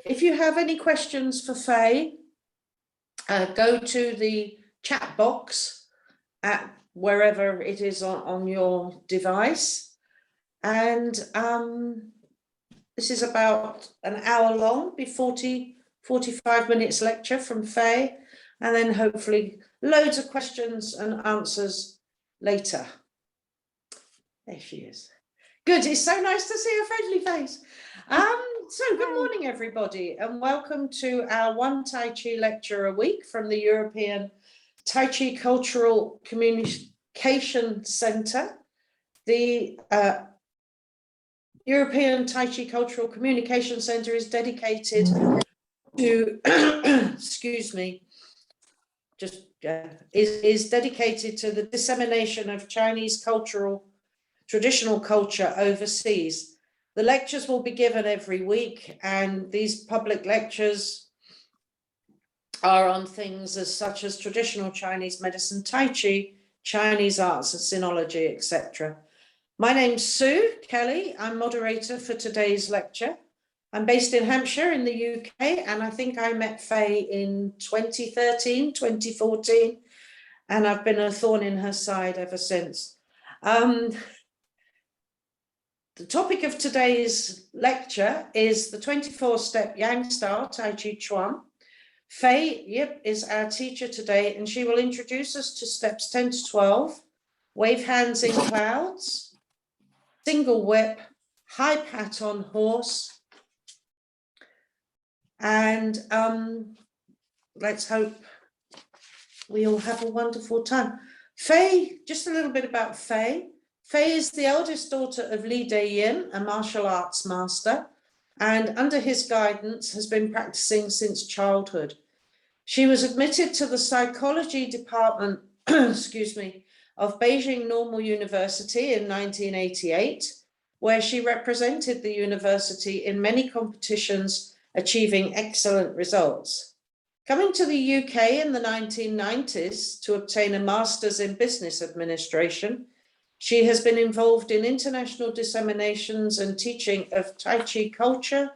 if you have any questions for Faye, go to the chat box at wherever it is on your device. And this is about an hour long, be 45 minutes lecture from Faye, and then hopefully loads of questions and answers later. There she is. Good, it's so nice to see a friendly face. So good morning, everybody, and welcome to our One Tai Chi lecture a week from the European Tai Chi Cultural Communication Centre. The European Tai Chi Cultural Communication Centre is dedicated to, excuse me, just is dedicated to the dissemination of Chinese traditional culture overseas. The lectures will be given every week, and these public lectures are on things such as traditional Chinese medicine, Tai Chi, Chinese arts and sinology, etc. My name's Sue Kelly. I'm moderator for today's lecture. I'm based in Hampshire in the UK, and I think I met Faye in 2013, 2014, and I've been a thorn in her side ever since. The topic of today's lecture is the 24-step Yang style Tai Chi Chuan. Faye Li-Yip is our teacher today, and she will introduce us to steps 10 to 12, wave hands in clouds, single whip, high pat on horse, and let's hope we all have a wonderful time. Faye, just a little bit about Faye. Faye is the eldest daughter of Li Deyin, a martial arts master, and under his guidance has been practicing since childhood. She was admitted to the psychology department, excuse me, of Beijing Normal University in 1988, where she represented the university in many competitions, achieving excellent results. Coming to the UK in the 1990s to obtain a master's in business administration, she has been involved in international disseminations and teaching of Tai Chi culture,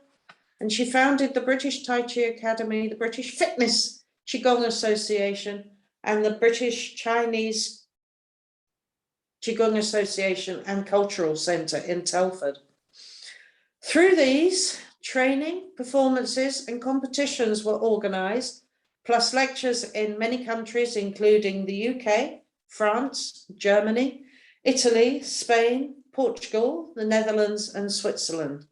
and she founded the British Tai Chi Academy, the British Fitness Qigong Association, and the British Chinese Qigong Association and Cultural Centre in Telford. Through these, training, performances and competitions were organised, plus lectures in many countries, including the UK, France, Germany, Italy, Spain, Portugal, the Netherlands and Switzerland.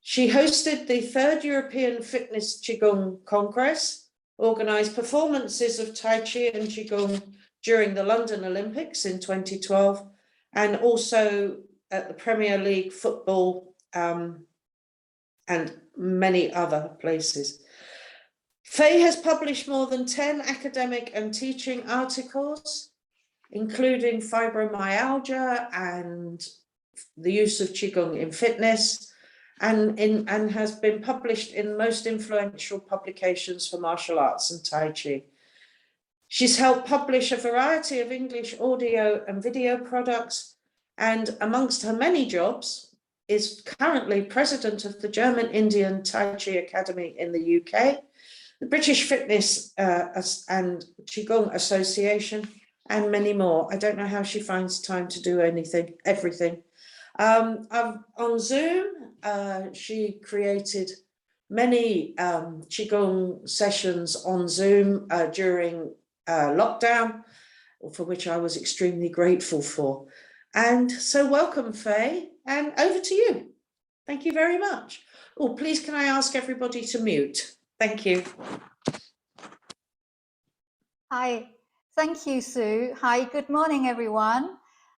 She hosted the 3rd European Fitness Qigong Congress, organised performances of Tai Chi and Qigong during the London Olympics in 2012, and also at the Premier League football and many other places. Faye has published more than 10 academic and teaching articles, including fibromyalgia and the use of Qigong in fitness, and has been published in most influential publications for martial arts and Tai Chi. She's helped publish a variety of English audio and video products, and amongst her many jobs is currently president of the German-Indian Tai Chi Academy in the UK, the British Fitness and Qigong Association, and many more. I don't know how she finds time to do everything. On Zoom, she created many Qigong sessions on Zoom during lockdown, for which I was extremely grateful for. And so welcome, Faye, and over to you. Thank you very much. Oh, please can I ask everybody to mute? Thank you. Hi. Thank you, Sue. Hi, good morning, everyone.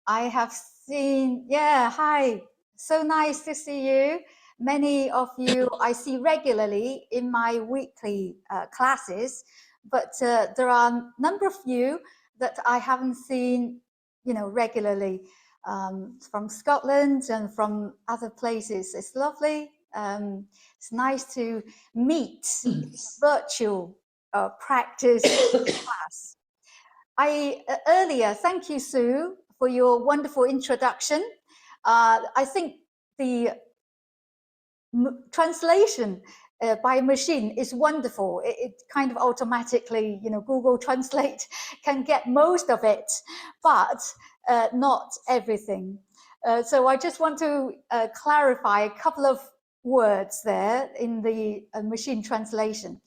I have seen, hi. So nice to see you. Many of you I see regularly in my weekly classes, but there are a number of you that I haven't seen, regularly from Scotland and from other places. It's lovely. It's nice to meet virtual practice class. Earlier, thank you, Sue, for your wonderful introduction. I think the translation by machine is wonderful. It kind of automatically, Google Translate can get most of it, but not everything. So I just want to clarify a couple of words there in the machine translation.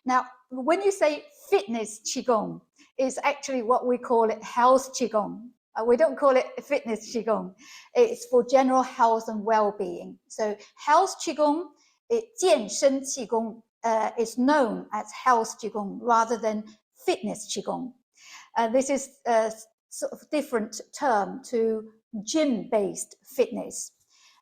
Now, when you say fitness Qigong, it's actually what we call it health Qigong. We don't call it fitness Qigong. It's for general health and well-being. So health Qigong, 健身 Qigong, is known as health Qigong rather than fitness Qigong. This is a sort of different term to gym-based fitness.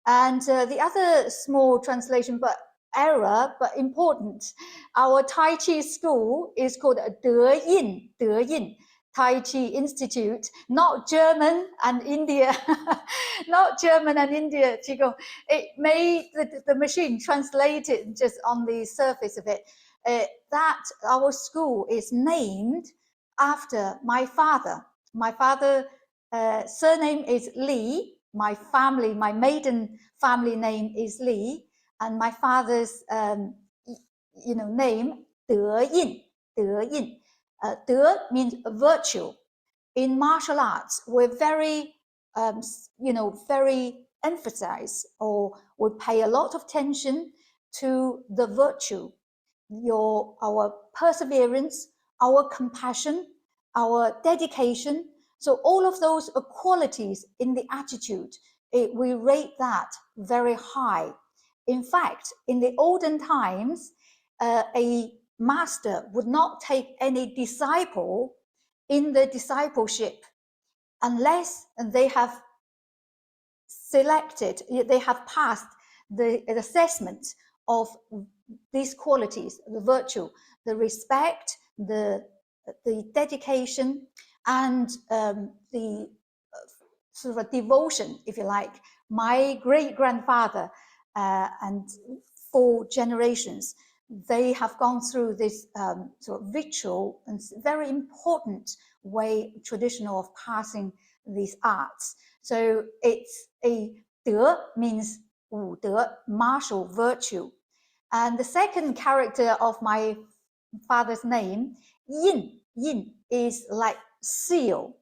And the other small translation, but error, but important, our Tai Chi school is called Deyin Tai Chi Institute, not German and India, not German and India Qigong. It made the machine translate it just on the surface of it. That our school is named after my father. My father surname is Li. My maiden family name is Li, and my father's name Deyin. De means virtue. In martial arts, we're very very emphasize, or we pay a lot of attention to the virtue, our perseverance, our compassion, our dedication. So all of those qualities in the attitude, we rate that very high. In fact, in the olden times, a master would not take any disciple in the discipleship unless they have passed the assessment of these qualities, the virtue, the respect, the dedication, and the sort of devotion, if you like. My great-grandfather and 4 generations, they have gone through this sort of ritual and very important way, traditional of passing these arts. So it's a de means 武德, martial virtue. And the second character of my father's name, Yin, is like seal.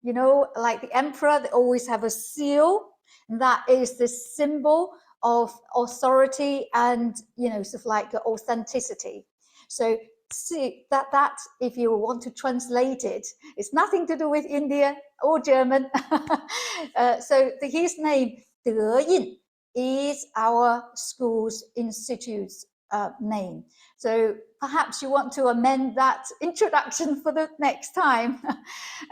Like the emperor, they always have a seal. That is the symbol of authority and, sort of like authenticity. So see that if you want to translate it, it's nothing to do with India or German. So his name, Deyin, is our school's institute's name. So perhaps you want to amend that introduction for the next time.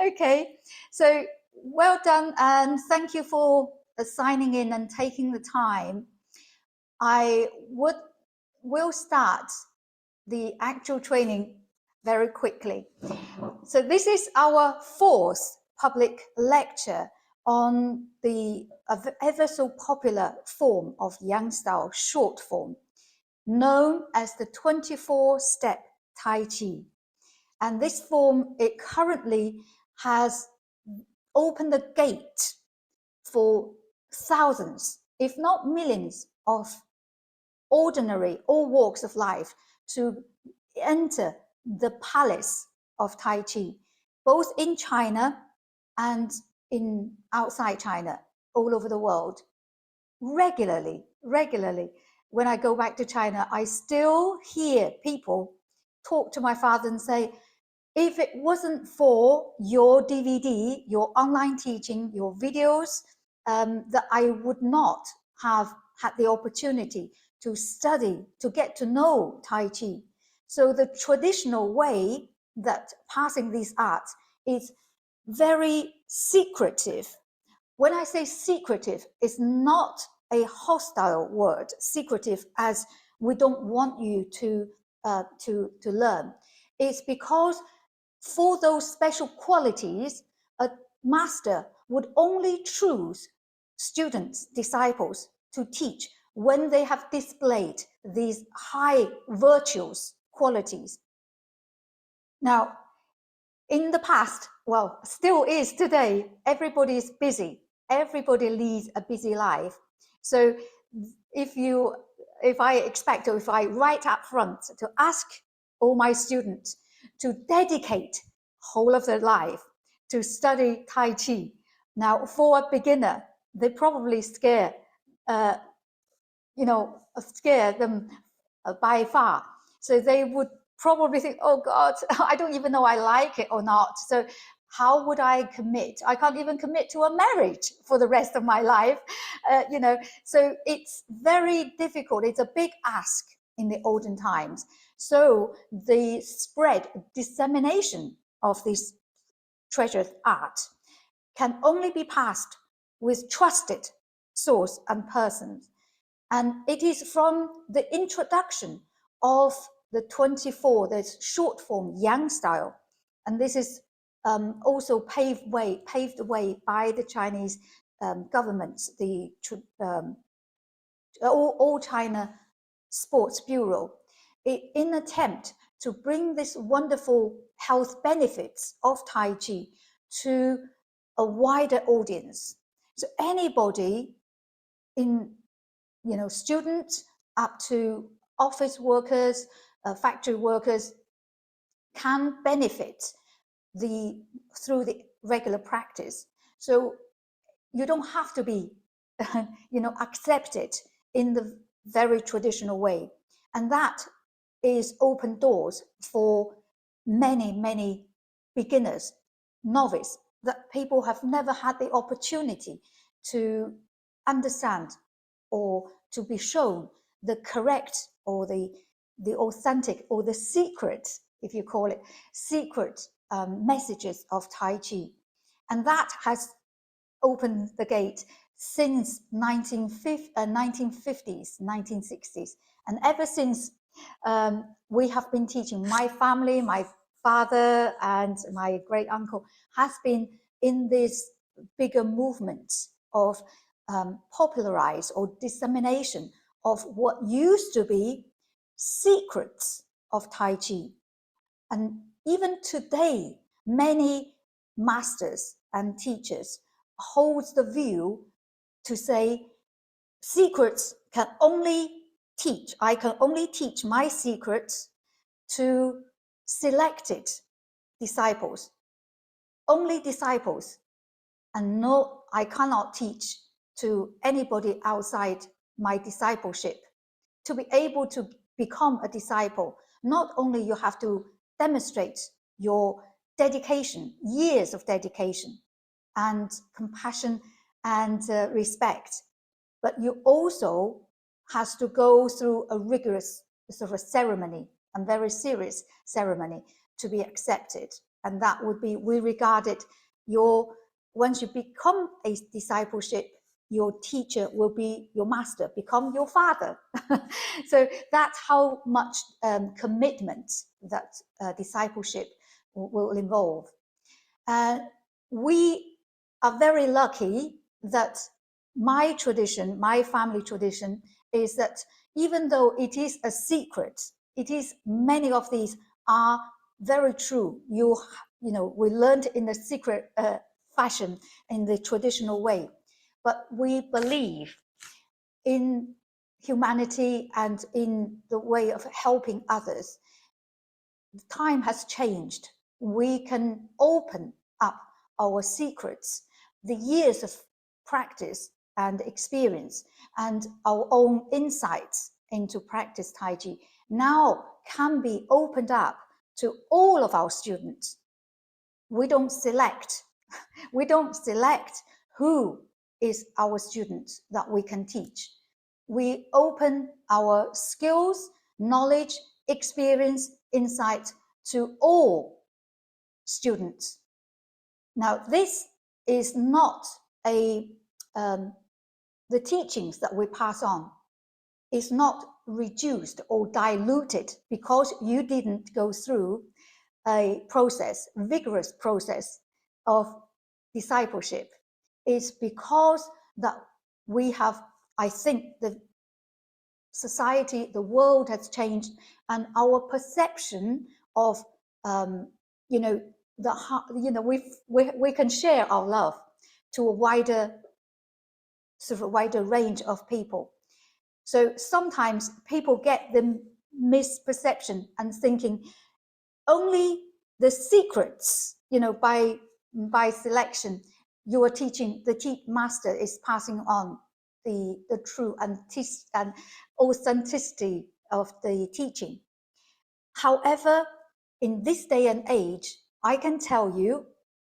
Okay, so well done, and thank you for signing in and taking the time. I will start the actual training very quickly. So this is our 4th public lecture on the ever so popular form of Yang style short form, known as the 24-step Tai Chi. And this form, it currently has opened the gate for thousands, if not millions, of ordinary, all walks of life to enter the palace of Tai Chi, both in China and in outside China, all over the world. Regularly. When I go back to China, I still hear people talk to my father and say, if it wasn't for your DVD, your online teaching, your videos, that I would not have had the opportunity to study, to get to know Tai Chi. So the traditional way that passing these arts is very secretive. When I say secretive, it's not a hostile word, secretive as we don't want you to learn. It's because for those special qualities, a master would only choose students, disciples to teach when they have displayed these high virtues, qualities. Now, in the past, well, still is today, everybody is busy. Everybody leads a busy life. So if you if I expect, or if I right up front to ask all my students to dedicate whole of their life to study Tai Chi. Now, for a beginner, they probably scare them by far. So they would probably think, oh God, I don't even know I like it or not. So how would I commit? I can't even commit to a marriage for the rest of my life. So it's very difficult. It's a big ask in the olden times. So the dissemination of this treasured art can only be passed with trusted source and persons. And it is from the introduction of the 24, the short form Yang style. And this is also paved the way by the Chinese government, the All China Sports Bureau, in attempt to bring this wonderful health benefits of Tai Chi to a wider audience. So anybody students up to office workers, factory workers can benefit through the regular practice. So you don't have to be, accepted in the very traditional way. And that is open doors for many, many beginners, novice, that people have never had the opportunity to understand or to be shown the correct or the authentic or the secret, if you call it, secret messages of Tai Chi. And that has opened the gate since 1950s, 1960s. And ever since we have been teaching, my family, my father and my great uncle has been in this bigger movement of popularize or dissemination of what used to be secrets of Tai Chi. And even today, many masters and teachers holds the view to say secrets can only teach. I can only teach my secrets to selected disciples, only disciples, and no, I cannot teach to anybody outside my discipleship. To be able to become a disciple, not only you have to demonstrate your dedication, years of dedication and compassion and respect, but you also has to go through a rigorous sort of ceremony and very serious ceremony to be accepted. And that would be, we regard it, once you become a discipleship, your teacher will be your master, become your father. So that's how much commitment that discipleship will involve. We are very lucky that my tradition, my family tradition, is that even though it is a secret, many of these are very true. We learned in a secret fashion, in the traditional way. But we believe in humanity and in the way of helping others. Time has changed. We can open up our secrets, the years of practice and experience, and our own insights into practice Tai Chi now can be opened up to all of our students. We don't select who is our students that we can teach. We open our skills, knowledge, experience, insight to all students. Now, this is not the teachings that we pass on is not reduced or diluted because you didn't go through a vigorous process of discipleship. It's because that we have, I think, the society, the world has changed, and our perception of, we can share our love to a wider range of people. So sometimes people get the misperception and thinking only the secrets, by selection, you are teaching, the master is passing on the true and authenticity of the teaching. However, in this day and age, I can tell you,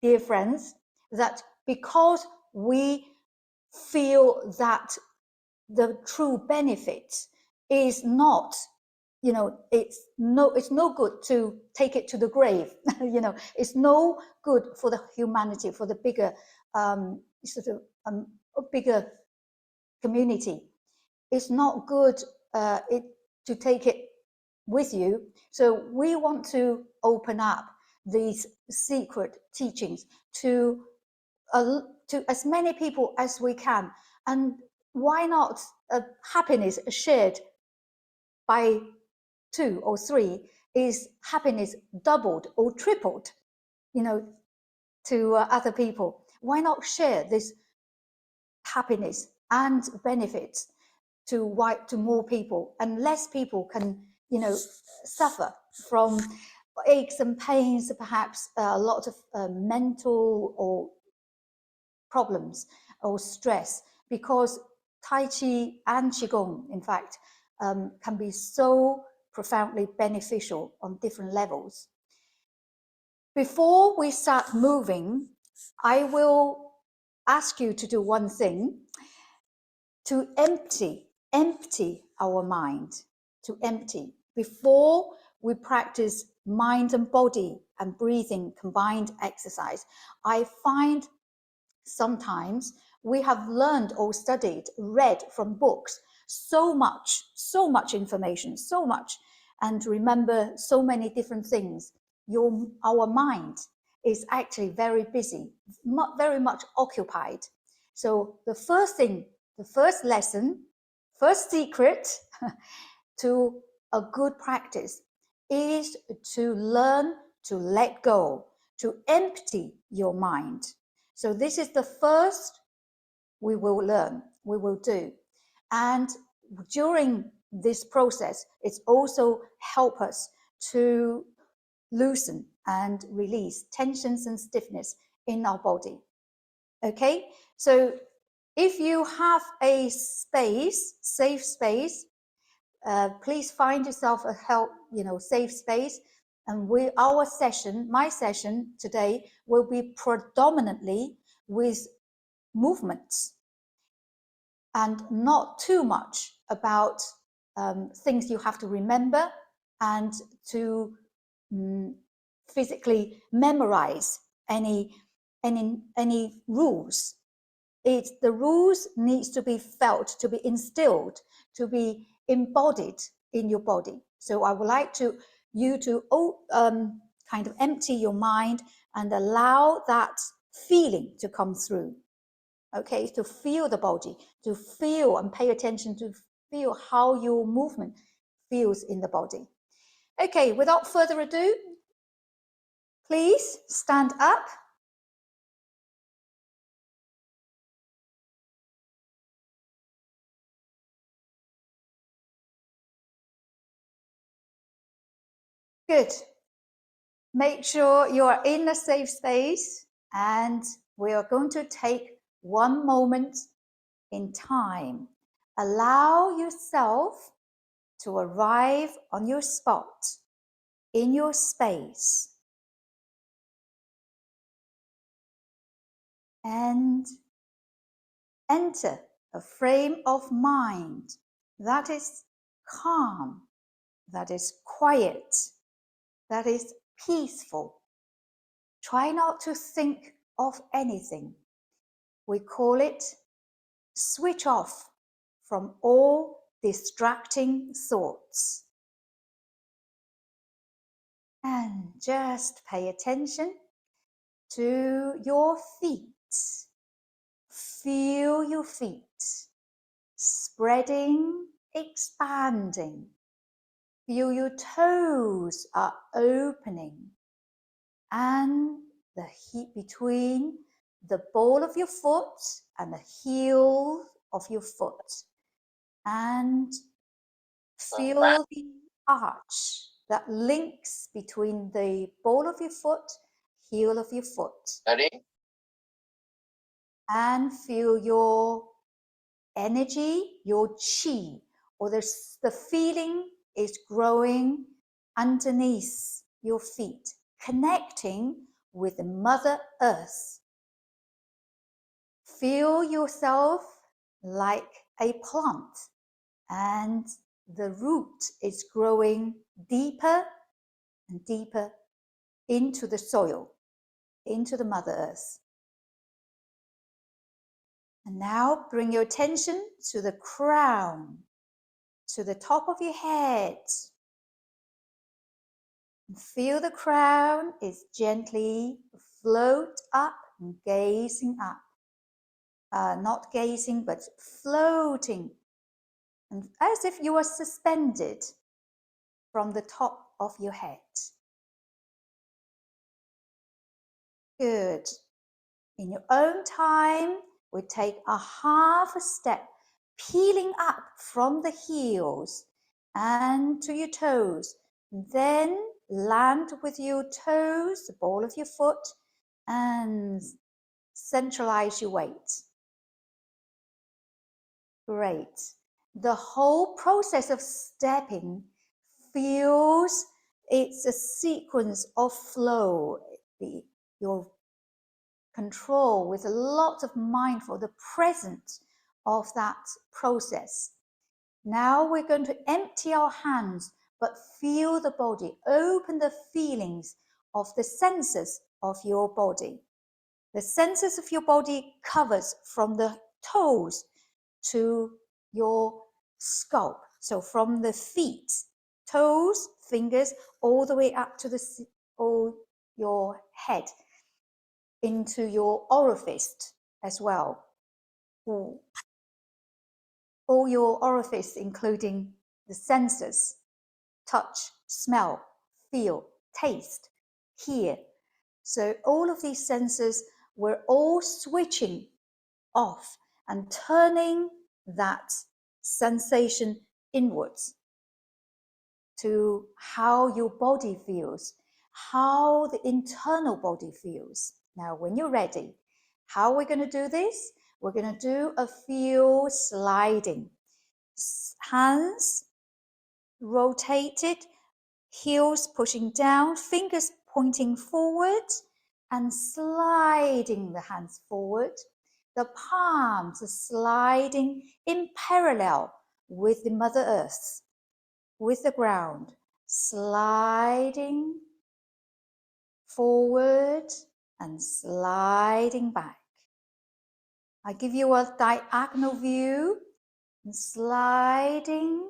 dear friends, that because we feel that the true benefit is not, it's no good to take it to the grave. It's no good for the humanity, for the bigger bigger community. It's not good to take it with you. So we want to open up these secret teachings to as many people as we can. And why not happiness shared by 2 or 3 is happiness doubled or tripled, to other people. Why not share this happiness and benefits to more people, and less people can, suffer from aches and pains, perhaps a lot of mental or problems or stress, because Tai Chi and Qigong, in fact, can be so profoundly beneficial on different levels. Before we start moving, I will ask you to do one thing, to empty our mind, to empty. Before we practice mind and body and breathing combined exercise, I find sometimes we have learned or studied, read from books, so much information, so much, and remember so many different things. Our mind is actually very busy, very much occupied. So the first thing, the first lesson, first secret to a good practice is to learn to let go, to empty your mind. So this is the first we will learn, we will do. And during this process, it's also help us to loosen and release tensions and stiffness in our body. Okay, so if you have a space, safe space, please find yourself a safe space. And my session today will be predominantly with movements and not too much about things you have to remember and to physically memorize any rules. The rules needs to be felt, to be instilled, to be embodied in your body. So I would like you to kind of empty your mind and allow that feeling to come through. Okay, to feel the body, to feel and pay attention to feel how your movement feels in the body. Okay, without further ado, please stand up. Good. Make sure you are in a safe space, and we are going to take one moment in time. Allow yourself to arrive on your spot, in your space, and enter a frame of mind that is calm, that is quiet, that is peaceful. Try not to think of anything. We call it switch off from all distracting thoughts. And just pay attention to your feet. Feel your feet spreading, expanding. Feel your toes are opening, and the heat between the ball of your foot and the heel of your foot. and feel the arch that links between the ball of your foot, heel of your foot. Ready? And feel your energy, your qi, or the feeling is growing underneath your feet, connecting with the Mother Earth. Feel yourself like a plant, and the root is growing deeper and deeper into the soil, into the Mother Earth. And now bring your attention to the crown, to the top of your head. And feel the crown is gently float up and gazing up. Not gazing, but floating. And as if you are suspended from the top of your head. Good. In your own time, we take a half a step, peeling up from the heels and to your toes. Then land with your toes, the ball of your foot, and centralize your weight. Great. The whole process of stepping feels it's a sequence of flow. Your control with a lot of mindful, the presence of that process. Now we're going to empty our hands, but feel the body, open the feelings of the senses of your body. The senses of your body covers from the toes to your scalp. So from the feet, toes, fingers, all the way up to your head, into your orifice as well. All your orifice, including the senses, touch, smell, feel, taste, hear. So all of these senses, we're all switching off and turning that sensation inwards to how your body feels, how the internal body feels. Now, when you're ready, how are we going to do this? We're going to do a few sliding. Hands rotated, heels pushing down, fingers pointing forward and sliding the hands forward. The palms are sliding in parallel with the Mother Earth, with the ground, sliding forward and sliding back. I give you a diagonal view and sliding,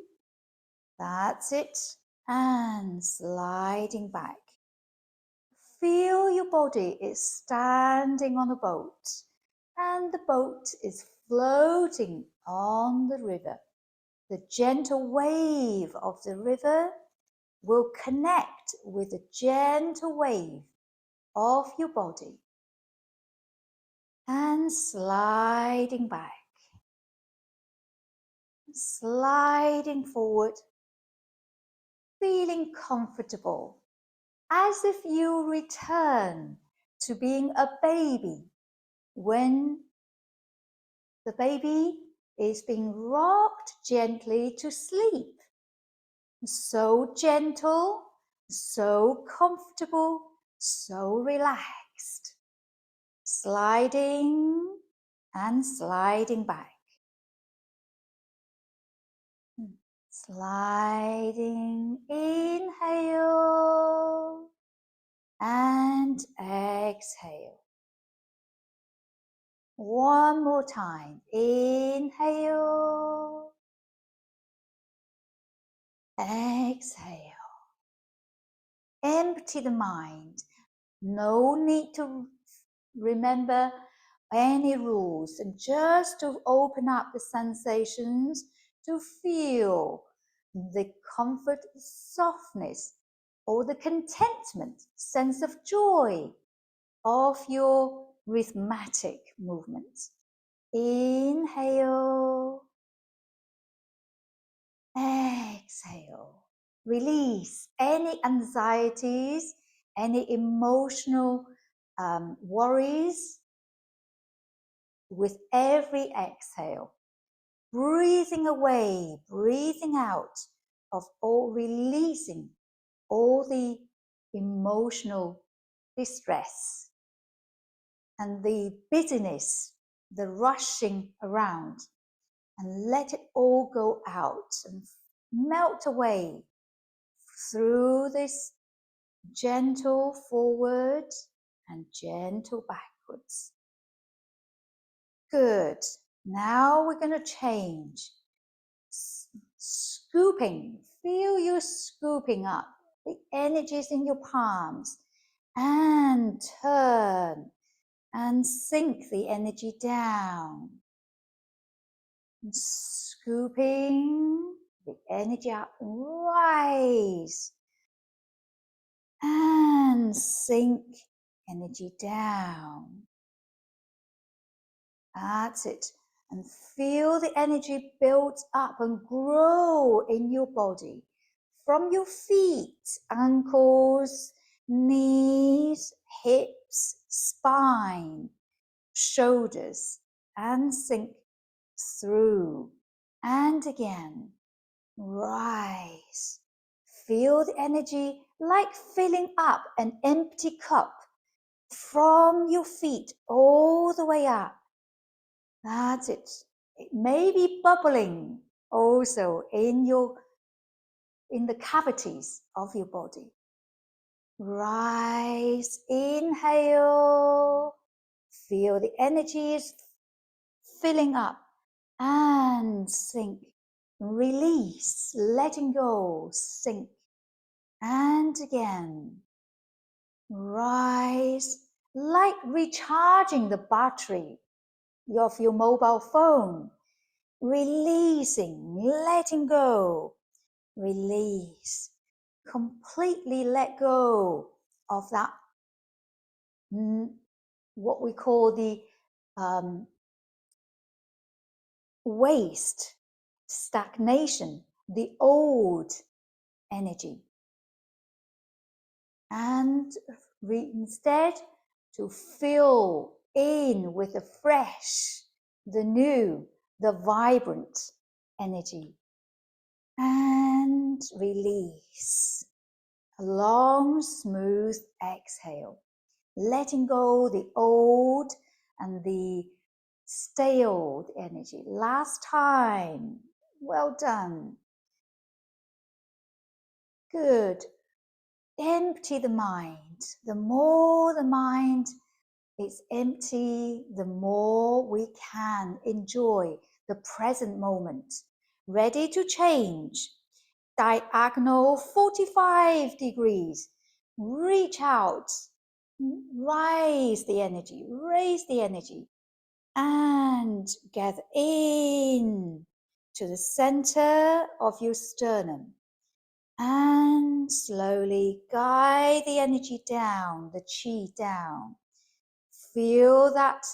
that's it, and sliding back. Feel your body is standing on a boat and the boat is floating on the river. The gentle wave of the river will connect with the gentle wave of your body and sliding back, sliding forward, feeling comfortable, as if you return to being a baby when the baby is being rocked gently to sleep. So gentle, so comfortable, so relaxed. Sliding and sliding back. Sliding, inhale and exhale. One more time, inhale, exhale. Empty the mind. No need to remember any rules, and just to open up the sensations, to feel the comfort, softness, or the contentment, sense of joy of your rhythmic movements. Inhale exhale. Release any anxieties, any emotional worries with every exhale. Breathing away, breathing out of all, releasing all the emotional distress and the busyness, the rushing around, and let it all go out and melt away through this gentle forward and gentle backwards. Good. Now we're going to change. Scooping. Feel you scooping up the energies in your palms and turn and sink the energy down. And scooping the energy up, rise and sink energy down. That's it. And feel the energy build up and grow in your body from your feet, ankles, knees, hips, spine, shoulders, and sink through. And again, rise. Feel the energy like filling up an empty cup from your feet all the way up. That's it. It may be bubbling also in the cavities of your body. Rise, inhale. Feel the energy is filling up and sink. Release, letting go, sink. And again, rise, like recharging the battery of your mobile phone. Releasing, letting go, release. Completely let go of that, what we call the waste, stagnation, the old energy. And instead to fill in with the fresh, the new, the vibrant energy. And release. A long, smooth exhale. Letting go the old and the stale energy. Last time. Well done. Good. Empty the mind. The more the mind is empty, the more we can enjoy the present moment. Ready to change. Diagonal 45 degrees. Reach out. Raise the energy. Raise the energy. And gather in to the center of your sternum. And slowly guide the energy down, the chi down. Feel that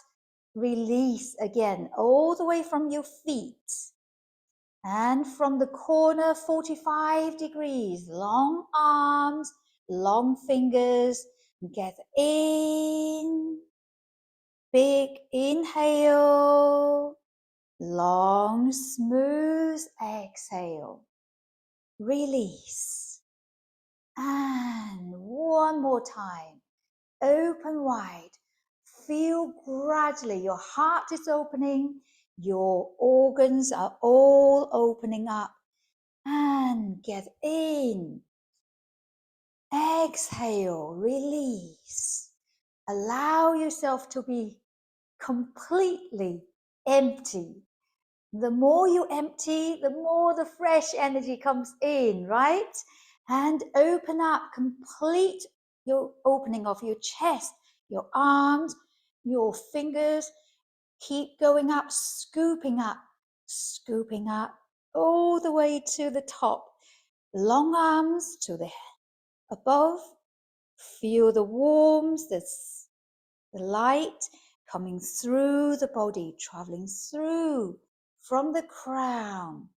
release again, all the way from your feet. And from the corner, 45 degrees, long arms, long fingers. Gather in. Big inhale. Long, smooth exhale. Release. And one more time. Open wide. Feel gradually your heart is opening. Your organs are all opening up. And get in. Exhale. Release. Allow yourself to be completely empty. The more you empty, the more the fresh energy comes in, right? And open up, complete your opening of your chest, your arms, your fingers. Keep going up, scooping up, all the way to the top. Long arms to the above. Feel the warmth, the light coming through the body, traveling through from the crown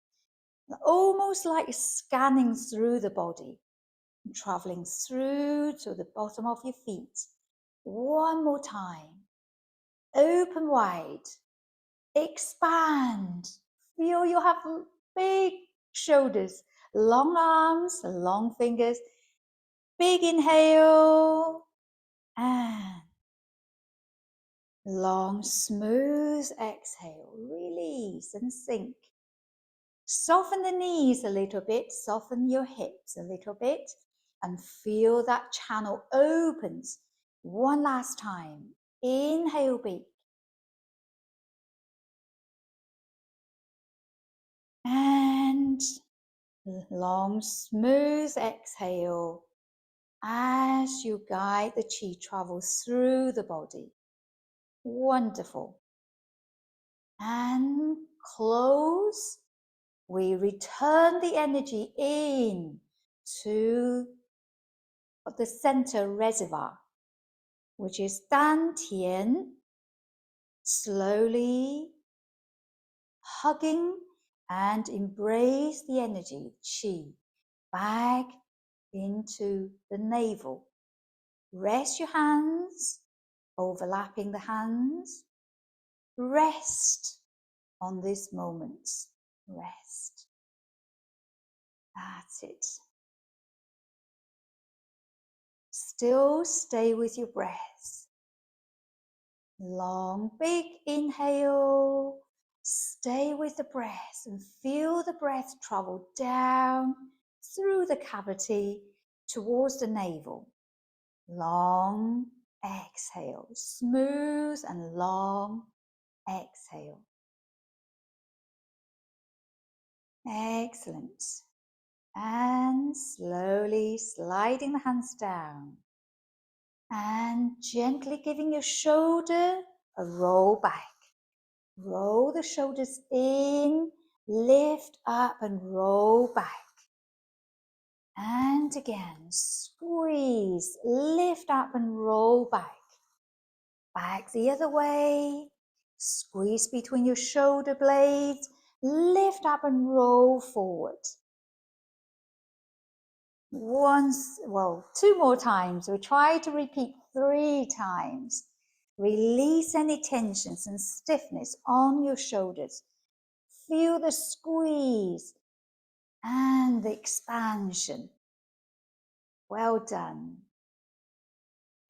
almost like scanning through the body, traveling through to the bottom of your feet. One more time. Open wide. Expand. Feel you have big shoulders, long arms, long fingers. Big inhale and long, smooth exhale. Release and sink. Soften the knees a little bit, soften your hips a little bit, and feel that channel opens. One last time. Inhale big. And long, smooth exhale as you guide the chi travel through the body. Wonderful. And close. We return the energy in to the center reservoir, which is Dan Tian. Slowly hugging and embrace the energy, qi, back into the navel. Rest your hands, overlapping the hands. Rest on this moment. Rest. That's it. Still stay with your breath. Long, big inhale. Stay with the breath and feel the breath travel down through the cavity towards the navel. Long exhale. Smooth and long exhale. Excellent. And slowly sliding the hands down. And gently giving your shoulder a roll back. Roll the shoulders in, lift up and roll back. And again, squeeze, lift up and roll back. Back the other way. Squeeze between your shoulder blades, lift up and roll forward. Two more times. We try to repeat 3 times. Release any tensions and stiffness on your shoulders. Feel the squeeze and the expansion. Well done.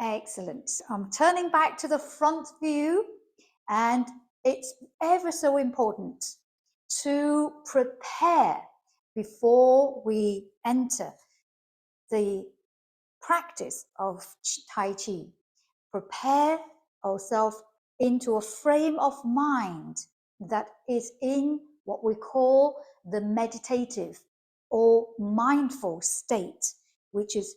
Excellent. I'm turning back to the front view, and it's ever so important to prepare before we enter the practice of Tai Chi. Prepare ourselves into a frame of mind that is in what we call the meditative or mindful state, which is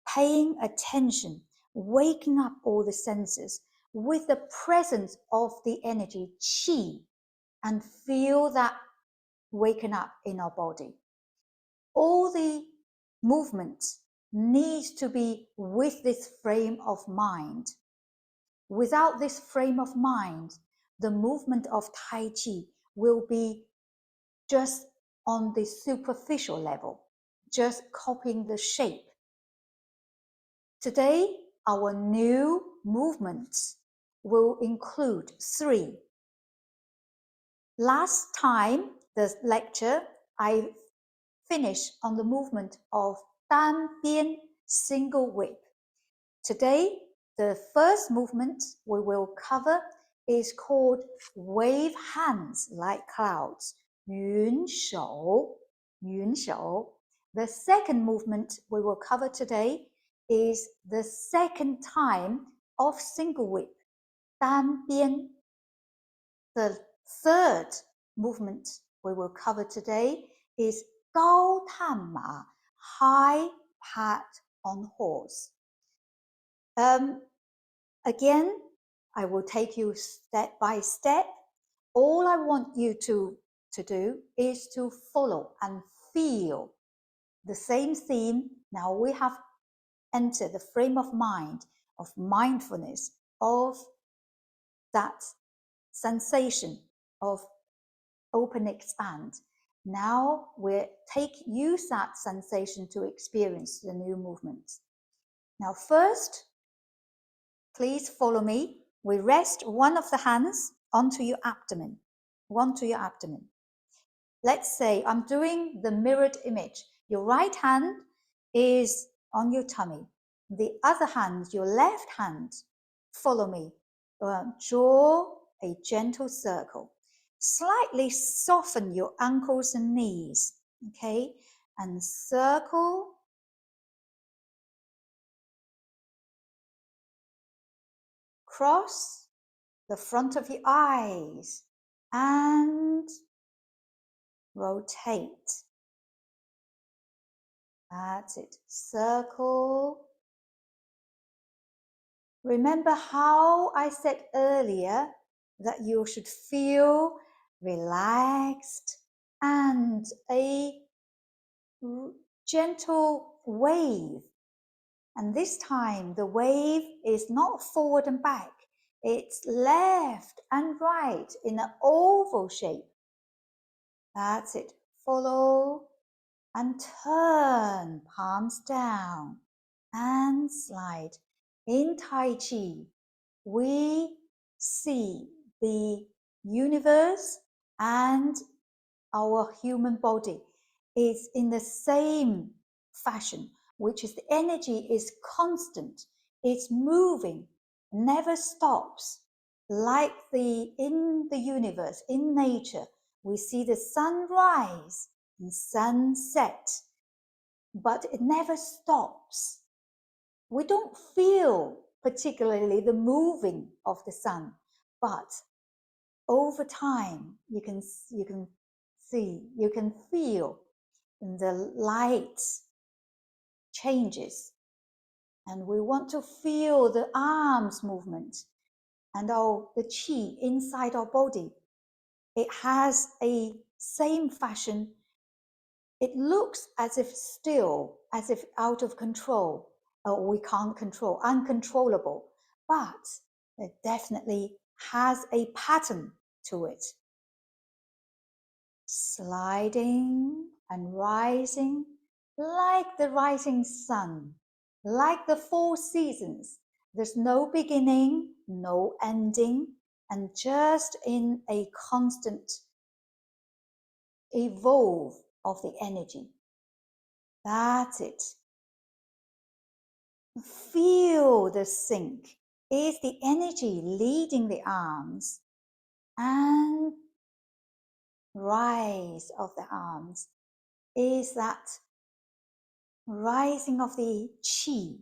paying attention, waking up all the senses with the presence of the energy qi, and feel that waking up in our body. All the movement needs to be with this frame of mind. Without this frame of mind, the movement of Tai Chi will be just on the superficial level, just copying the shape. Today, our new movements will include 3. Last time, the lecture, I finished on the movement of Dan Bian single whip. Today, the first movement we will cover is called wave hands like clouds, Yun Shou, Yun Shou. The second movement we will cover today is the second time of single whip, Dan Bian. The third movement we will cover today is Gao Tan Ma, high pat on horse. Again, I will take you step by step. All I want you to do is to follow and feel the same theme. Now we have entered the frame of mind, of mindfulness, of that sensation of open, expand. Now use that sensation to experience the new movements. Now first, please follow me. We rest one of the hands onto your abdomen. Let's say I'm doing the mirrored image. Your right hand is on your tummy. The other hand, your left hand, follow me. Draw a gentle circle. Slightly soften your ankles and knees, okay? And circle. Cross the front of your eyes and rotate. That's it. Circle. Remember how I said earlier that you should feel relaxed and a gentle wave. And this time the wave is not forward and back. It's left and right in an oval shape. That's it. Follow and turn, palms down and slide. In Tai Chi, we see the universe and our human body is in the same fashion, which is the energy is constant, it's moving, never stops. Like in the universe, in nature, we see the sun rise and sun set, but it never stops. We don't feel particularly the moving of the sun, but over time you can feel the light changes, and we want to feel the arms movement and the qi inside our body. It has a same fashion. It looks as if still, as if out of control, or we can't control, uncontrollable, but it definitely has a pattern to it. Sliding and rising like the rising sun, like the 4 seasons. There's no beginning, no ending, and just in a constant evolve of the energy. That's it. Feel the sync. Is the energy leading the arms and rise of the arms? Is that rising of the qi?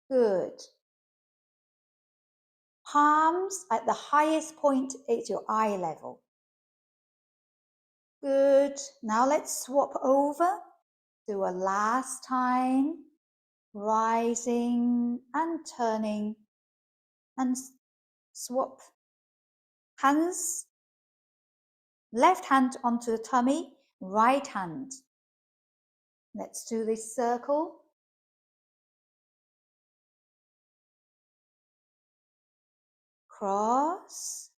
Good. Palms at the highest point is your eye level. Good. Now let's swap over. Do a last time. Rising and turning and swap hands. Left hand onto the tummy, right hand. Let's do this circle. Cross.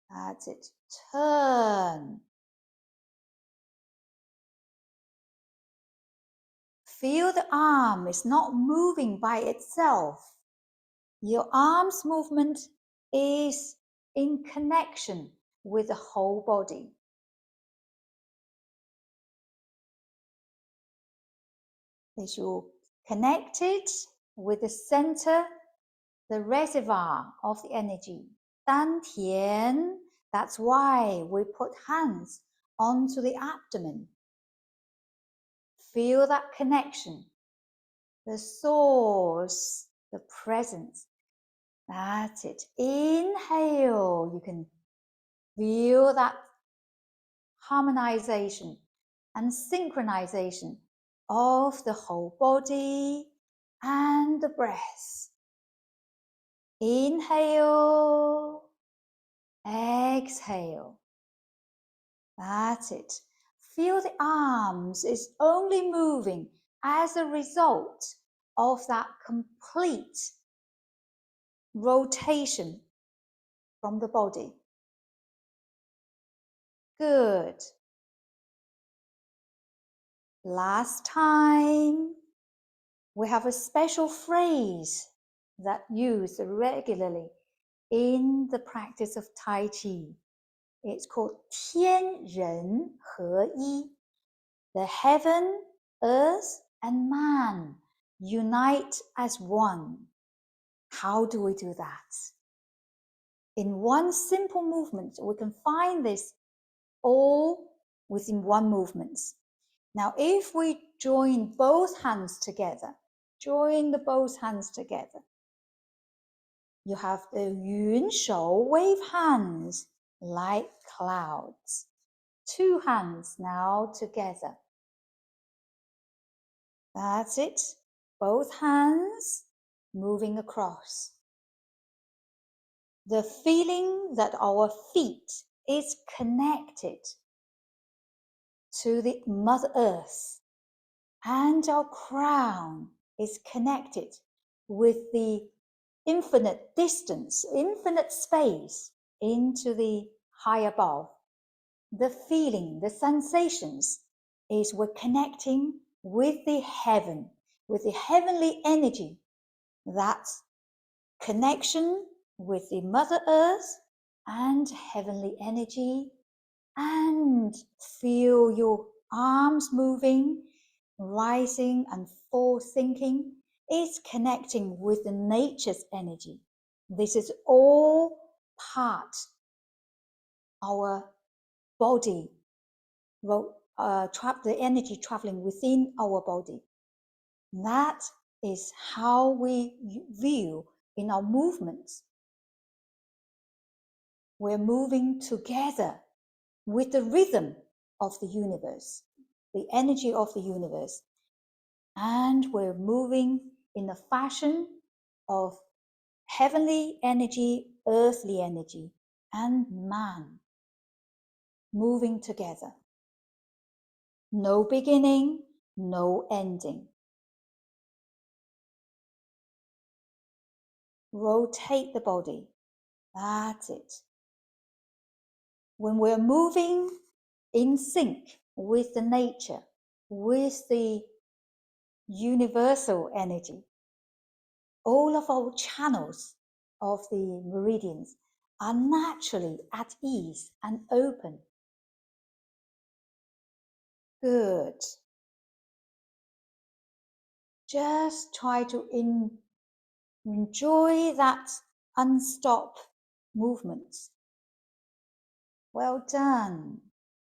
That's it. Turn. Feel the arm is not moving by itself. Your arm's movement is in connection with the whole body. As you're connected with the center, the reservoir of the energy, Dantian. That's why we put hands onto the abdomen. Feel that connection, the source, the presence. That's it. Inhale. You can feel that harmonization and synchronization of the whole body and the breath. Inhale. Exhale. That's it. Feel the arms is only moving as a result of that complete rotation from the body. Good. Last time, we have a special phrase that used regularly in the practice of Tai Chi. It's called 天人合一. The heaven, earth, and man unite as one. How do we do that? In one simple movement, we can find this all within one movement. Now, if we join both hands together, you have the Yun Shou wave hands like clouds. 2 hands now together. That's it. Both hands moving across. The feeling that our feet is connected to the Mother Earth and our crown is connected with the infinite distance, infinite space into the high above. The feeling, the sensations is we're connecting with the heaven, with the heavenly energy. That connection with the Mother Earth and heavenly energy, and feel your arms moving, rising and forward thinking. Is connecting with the nature's energy. This is all part our body, the energy traveling within our body. That is how we view in our movements. We're moving together with the rhythm of the universe, the energy of the universe. And we're moving in a fashion of heavenly energy, earthly energy, and man moving together. No beginning, no ending. Rotate the body. That's it. When we're moving in sync with the nature, with the universal energy, all of our channels of the meridians are naturally at ease and open. Good. Just try to enjoy that unstopped movement. Well done.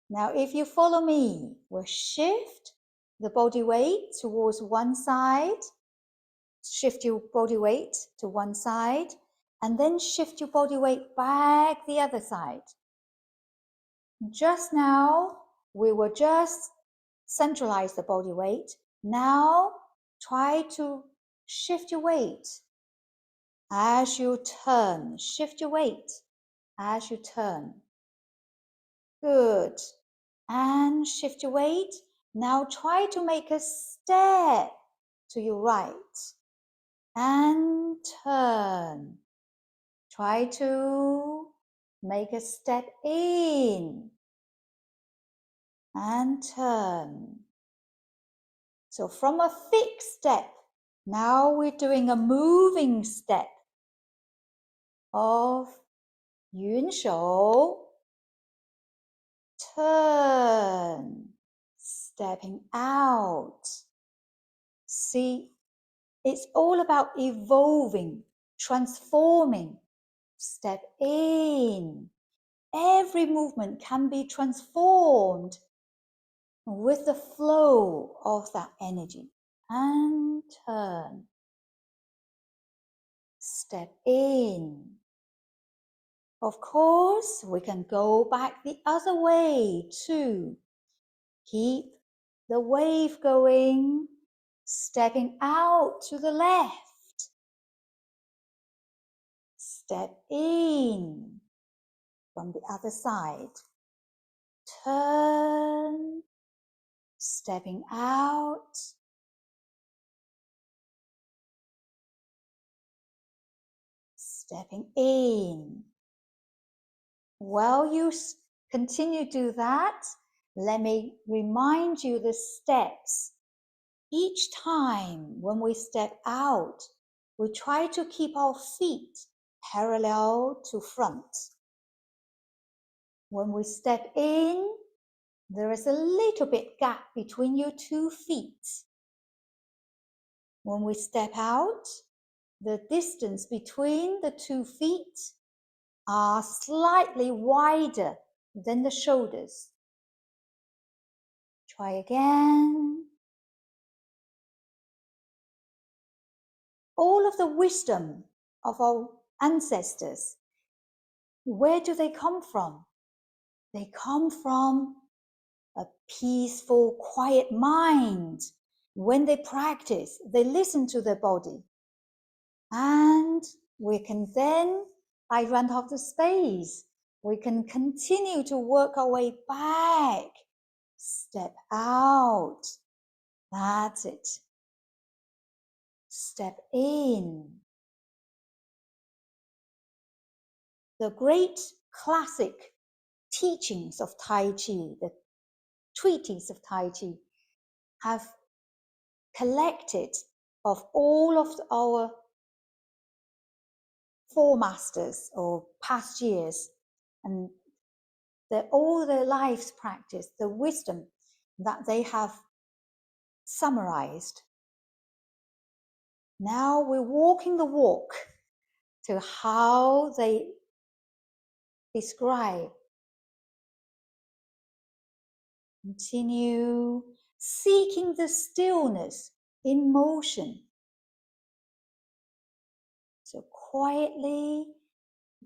Now, if you follow me, we'll shift the body weight towards one side. Shift your body weight to one side, and then shift your body weight back the other side. Just now, we will just centralize the body weight. Now, try to shift your weight as you turn. Shift your weight as you turn. Good. And shift your weight. Now try to make a step to your right. And turn. Try to make a step in. And turn. So from a fixed step, now we're doing a moving step of Yun Shou. Turn, stepping out. See, it's all about evolving, transforming. Step in. Every movement can be transformed with the flow of that energy. And turn. Step in. Of course, we can go back the other way too. Keep the wave going, stepping out to the left. Step in from the other side. Turn, stepping out. Stepping in. While you continue to do that, let me remind you the steps. Each time when we step out, we try to keep our feet parallel to front. When we step in, there is a little bit gap between your 2 feet. When we step out, the distance between the 2 feet are slightly wider than the shoulders. Try again. All of the wisdom of our ancestors, where do they come from? They come from a peaceful, quiet mind. When they practice, they listen to their body. And we can then, I run out of space, we can continue to work our way back. Step out. That's it. Step in. The great classic teachings of Tai Chi, the treatises of Tai Chi, have collected of all of our foremasters or past years, and all their lives practice, the wisdom that they have summarized. Now we're walking the walk to how they describe. Continue seeking the stillness in motion. So quietly,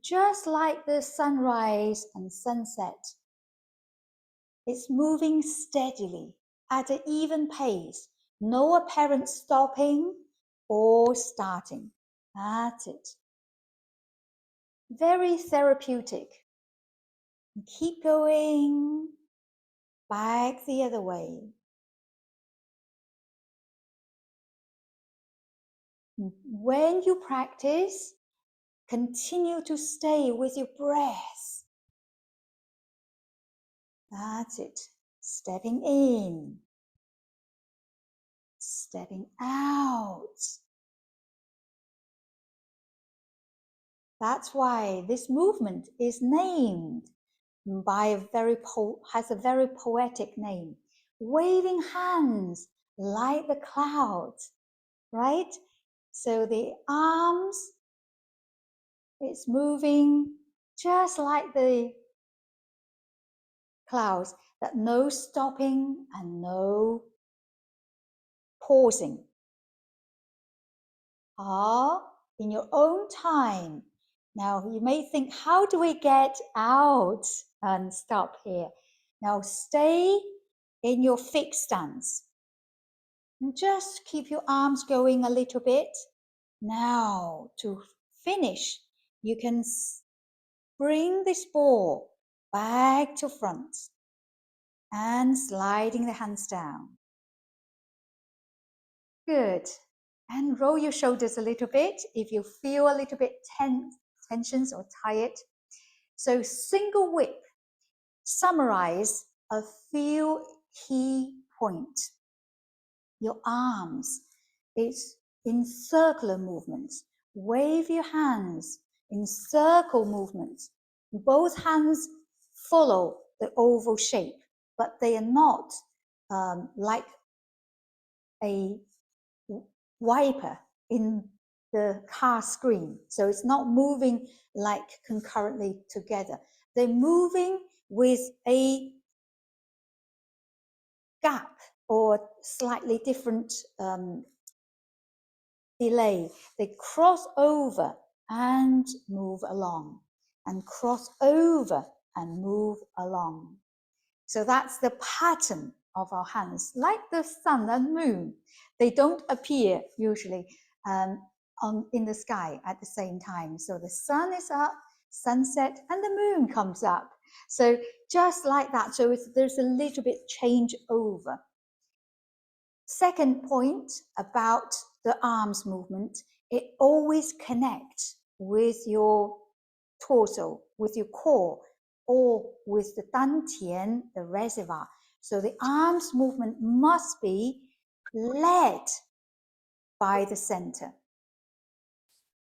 just like the sunrise and sunset, it's moving steadily at an even pace, no apparent stopping or starting. That's it. Very therapeutic. Keep going back the other way. When you practice, continue to stay with your breath. That's it. Stepping in, stepping out. That's why this movement is named by has a very poetic name. Waving hands like the clouds, right? So the arms, it's moving just like the clouds, that no stopping and no pausing. In your own time. Now you may think, how do we get out and stop here? Now stay in your fixed stance. And just keep your arms going a little bit. Now to finish, you can bring this ball back to front and sliding the hands down. Good. And roll your shoulders a little bit if you feel a little bit tensions or tired. So single whip, summarize a few key points. Your arms is in circular movements. Wave your hands in circle movements. Both hands follow the oval shape, but they are not like a wiper in the car screen. So it's not moving like concurrently together. They're moving with a gap or slightly different delay. They cross over and move along, and cross over and move along. So that's the pattern of our hands, like the sun and moon. They don't appear usually in the sky at the same time. So the sun is up, sunset, and the moon comes up. So just like that. So there's a little bit change over. Second point about the arms movement, it always connects with your torso, with your core, or with the dantian, the reservoir. So the arms movement must be led by the center.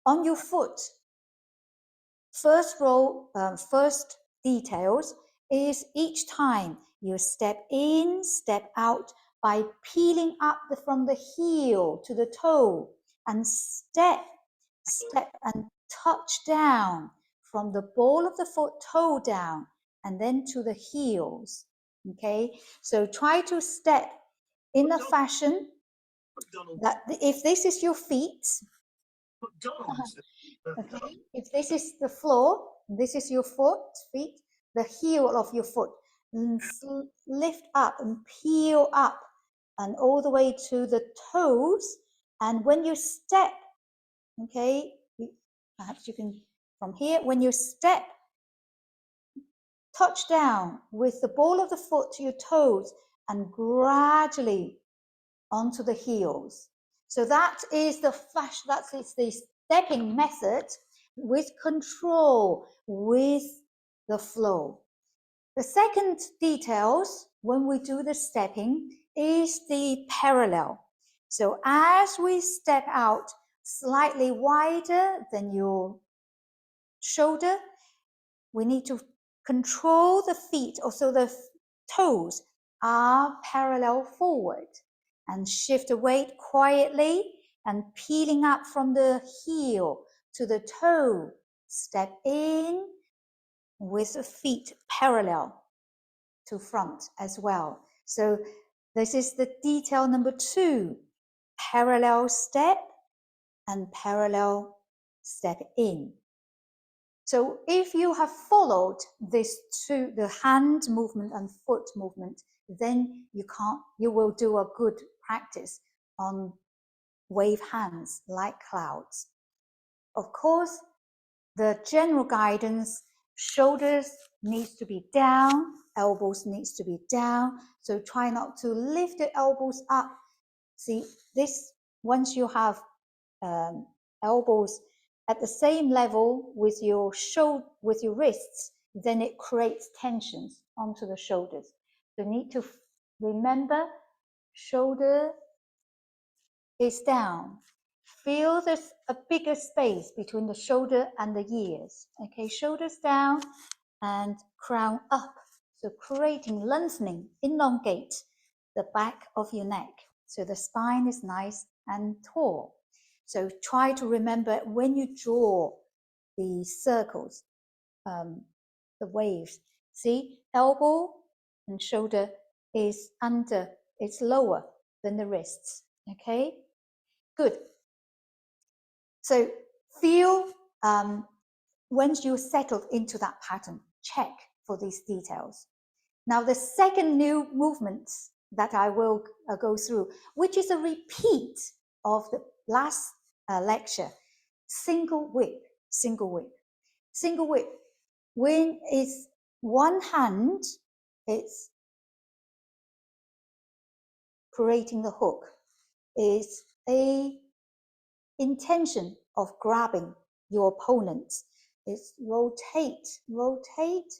On your foot, first details is each time you step in, step out by peeling up from the heel to the toe and step and touch down from the ball of the foot, toe down, and then to the heels. Okay, so try to step in a fashion that if this is your feet, okay, if this is the floor, this is your feet, the heel of your foot, lift up and peel up and all the way to the toes. And when you step, okay, perhaps you can, from here, when you step, touch down with the ball of the foot to your toes and gradually onto the heels. So that is the the stepping method with control, with the flow. The second details when we do the stepping is the parallel. So as we step out slightly wider than your shoulder, we need to control the feet, also the toes are parallel forward, and shift the weight quietly and peeling up from the heel to the toe. Step in with the feet parallel to front as well. So this is the detail number 2, parallel step and parallel step in. So if you have followed this to the hand movement and foot movement, then you will do a good practice on wave hands like clouds. Of course, the general guidance, shoulders needs to be down, elbows needs to be down. So try not to lift the elbows up. See this, once you have elbows at the same level with your wrists, then it creates tensions onto the shoulders. You need to remember, shoulder is down. Feel there's a bigger space between the shoulder and the ears. Okay, shoulders down and crown up. So creating, lengthening, elongate the back of your neck. So the spine is nice and tall. So try to remember when you draw the circles, the waves. See, elbow and shoulder is under, it's lower than the wrists. Okay, good. So feel once you settled into that pattern, check for these details. Now the second new movement that I will go through, which is a repeat of the last lecture, single whip, single whip. Single whip, when it's one hand, it's creating the hook, is a intention of grabbing your opponent. It's rotate, rotate,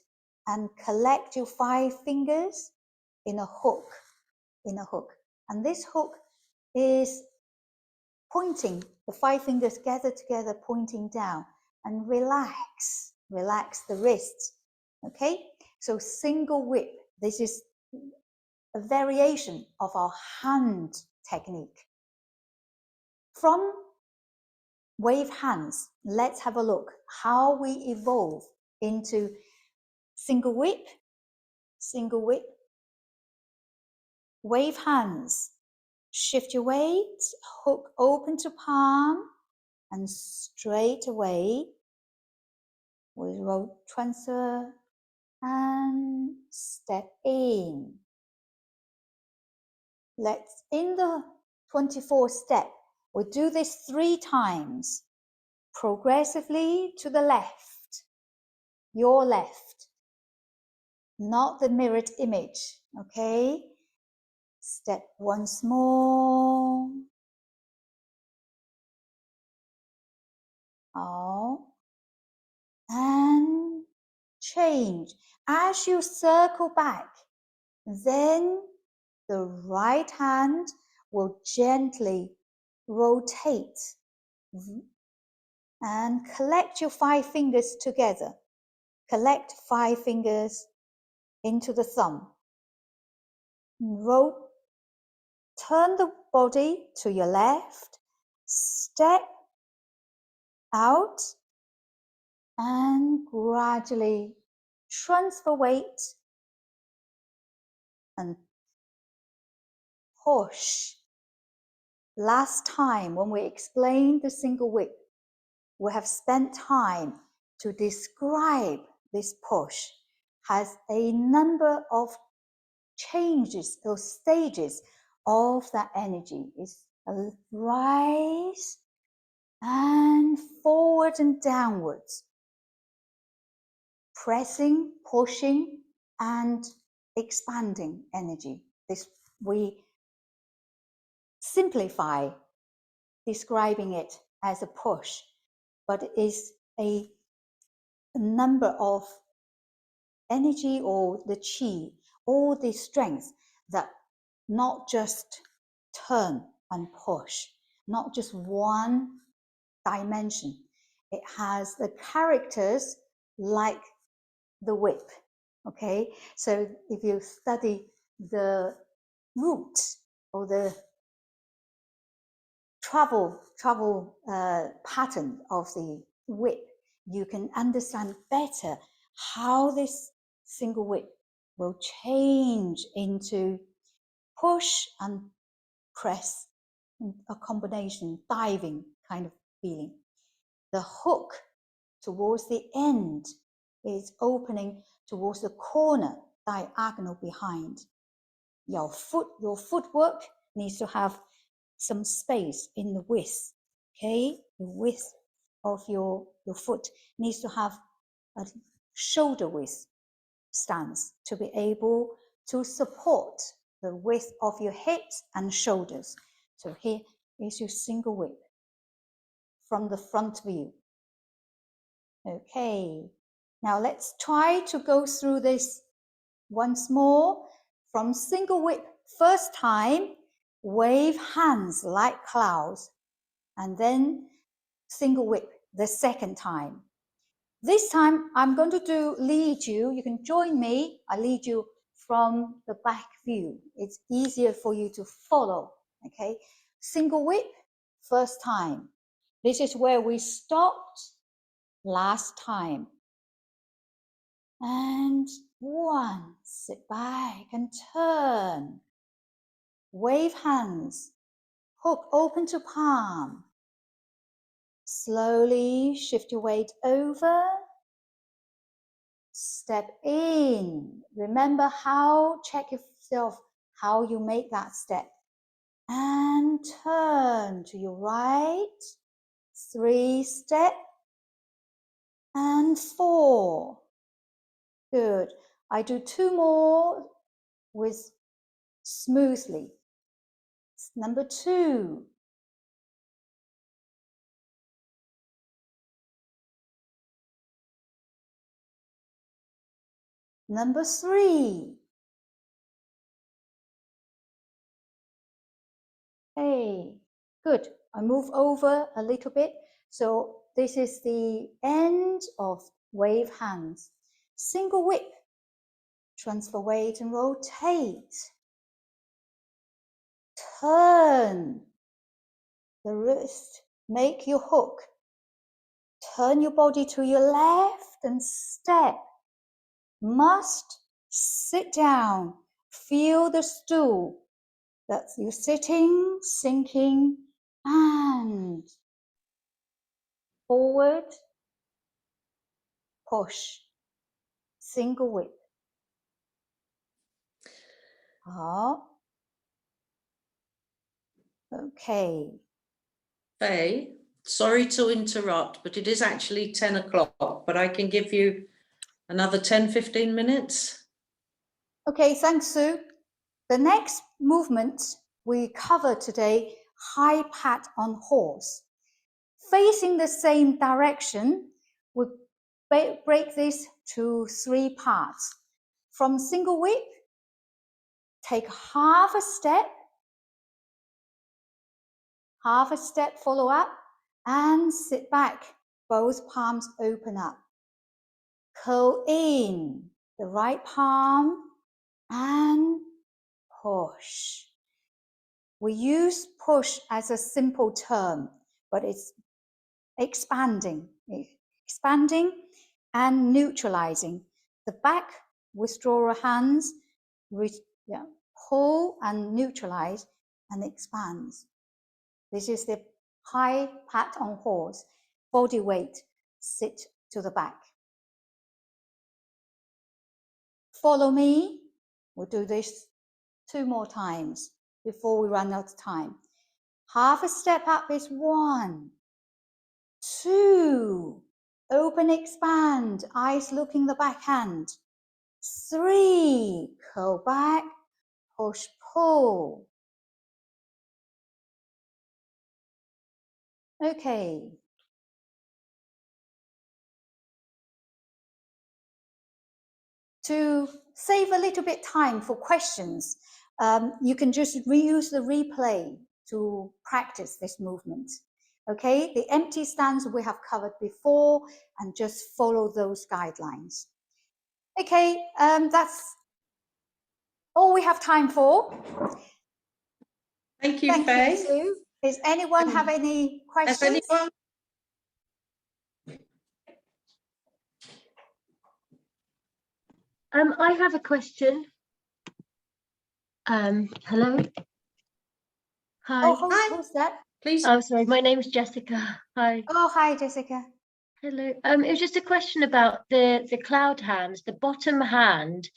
and collect your 5 fingers in a hook, And this hook is pointing, the 5 fingers gathered together, pointing down, and relax the wrists. Okay, so single whip. This is a variation of our hand technique. From wave hands, let's have a look how we evolve into single whip, wave hands. Shift your weight, hook open to palm, and straight away we will transfer and step in. Let's, in the 24 step, we do this 3 times, progressively to the left, your left, not the mirrored image, okay? Step once more. Oh, and change. As you circle back, Then the right hand will gently rotate and collect your 5 fingers together. Collect 5 fingers into the thumb. Turn the body to your left, step out, and gradually transfer weight and push. Last time when we explained the single whip, we have spent time to describe this push has a number of changes or stages of that energy. It's a rise and forward and downwards, pressing, pushing, and expanding energy. This we simplify describing it as a push, but it is a number of energy or the qi, all the strength that not just turn and push, not just one dimension. It has the characters like the whip. Okay, so if you study the route or the travel pattern of the whip, you can understand better how this single whip will change into push and press, a combination, diving kind of feeling. The hook towards the end is opening towards the corner, diagonal behind. Your footwork needs to have some space in the width. Okay, the width of your foot needs to have a shoulder width stance to be able to support the width of your hips and shoulders. So here is your single whip from the front view. Okay, now let's try to go through this once more. From single whip first time, wave hands like clouds, and then single whip the second time. This time I'm going to lead you. You can join me. I lead you from the back view. It's easier for you to follow. Okay, single whip first time. This is where we stopped last time. And 1, sit back and turn. Wave hands, hook open to palm. Slowly shift your weight over. Step in. Remember check yourself how you make that step. And turn to your right. 3 step. And 4. Good. I do 2 more with smoothly. Number 2. Number 3. Hey, good. I move over a little bit. So this is the end of wave hands. Single whip. Transfer weight and rotate. Turn the wrist. Make your hook. Turn your body to your left and step. Must sit down. Feel the stool. That's you sitting, sinking, and forward, push, single whip. Up. Okay. Faye, sorry to interrupt, but it is actually 10 o'clock, but I can give you another 10, 15 minutes. Okay, thanks, Sue. The next movement we cover today, high pat on horse. Facing the same direction, we break this to 3 parts. From single whip, take half a step, follow up, and sit back. Both palms open up. Curl in the right palm and push. We use push as a simple term, but it's expanding and neutralizing. The back, withdraw our hands, pull and neutralize and expands. This is the high pat on horse, body weight, sit to the back. Follow me. We'll do this 2 more times before we run out of time. Half a step up is 1, 2, open, expand, eyes looking the backhand. 3, curl back, push, pull. Okay. To save a little bit time for questions, you can just reuse the replay to practice this movement. Okay, the empty stance we have covered before, and just follow those guidelines. Okay, that's all we have time for. Thank you, Faye. Sue. Does anyone have any questions? Anyone? I have a question. Hello. Hi. Oh, who's that? Please. Oh, sorry. My name's Jessica. Hi. Oh, hi, Jessica. Hello. It was just a question about the cloud hands. The bottom hand,